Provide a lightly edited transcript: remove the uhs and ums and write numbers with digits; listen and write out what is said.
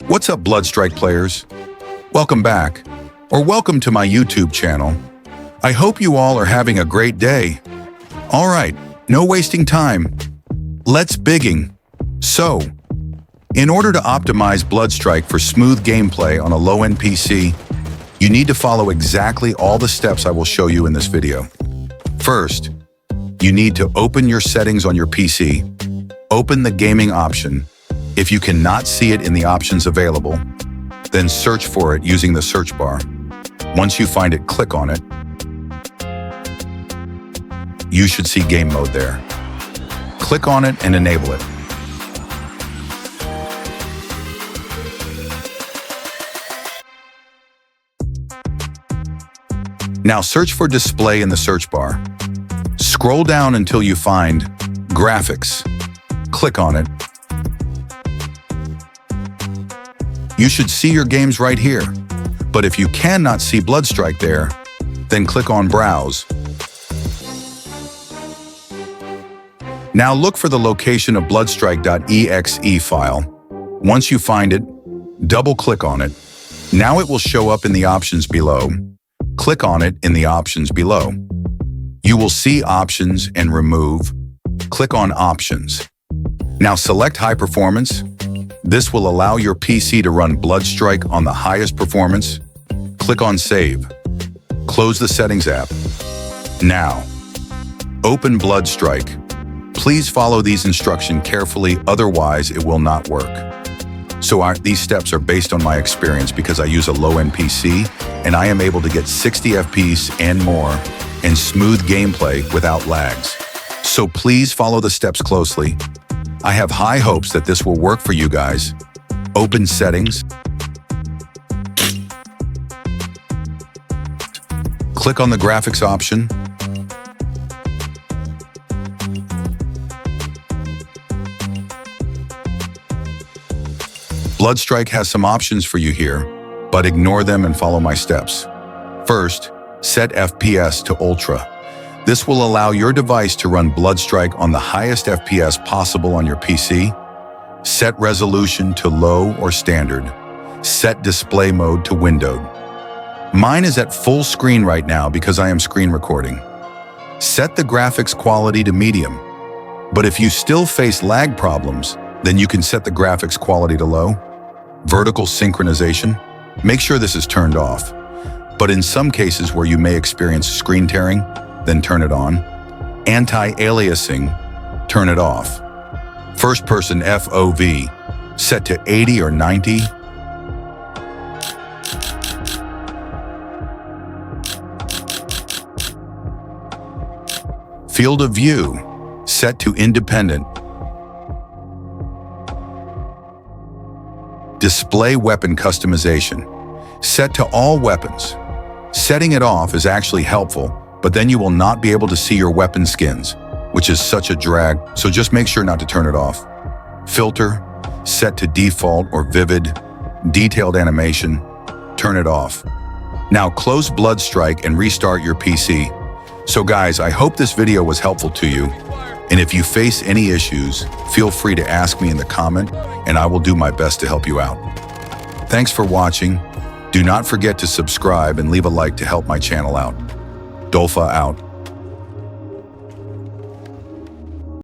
What's up, Bloodstrike players? Welcome back, or welcome to my YouTube channel. I hope you all are having a great day. All right, no wasting time. Let's begin. So, in order to optimize Bloodstrike for smooth gameplay on a low-end PC, you need to follow exactly all the steps I will show you in this video. First, you need to open your settings on your PC. Open the gaming option. If you cannot see it in the options available, then search for it using the search bar. Once you find it, click on it. You should see game mode there. Click on it and enable it. Now search for display in the search bar. Scroll down until you find graphics. Click on it. You should see your games right here, but if you cannot see Bloodstrike there, then click on Browse. Now look for the location of bloodstrike.exe file. Once you find it, double-click on it. Now it will show up in the options below. Click on it in the options below. You will see Options and Remove. Click on Options. Now select High Performance. This will allow your PC to run Bloodstrike on the highest performance. Click on Save. Close the Settings app. Now, open Bloodstrike. Please follow these instructions carefully, otherwise it will not work. So these steps are based on my experience because I use a low-end PC and I am able to get 60 FPS and more and smooth gameplay without lags. So please follow the steps closely. I have high hopes that this will work for you guys. Open Settings. Click on the graphics option. Bloodstrike has some options for you here, but ignore them and follow my steps. First, set FPS to Ultra. This will allow your device to run Bloodstrike on the highest FPS possible on your PC. Set resolution to low or standard. Set display mode to windowed. Mine is at full screen right now because I am screen recording. Set the graphics quality to medium. But if you still face lag problems, then you can set the graphics quality to low. Vertical synchronization. Make sure this is turned off. But in some cases where you may experience screen tearing, then turn it on. Anti-aliasing, turn it off. First-person FOV, set to 80 or 90. Field of view, set to independent. Display weapon customization, set to all weapons. Setting it off is actually helpful, but then you will not be able to see your weapon skins, which is such a drag, so just make sure not to turn it off. Filter, set to default or vivid. Detailed animation, turn it off. Now close Bloodstrike and restart your PC. So guys, I hope this video was helpful to you, and if you face any issues, feel free to ask me in the comment, and I will do my best to help you out. Thanks for watching. Do not forget to subscribe and leave a like to help my channel out. Dolpha out.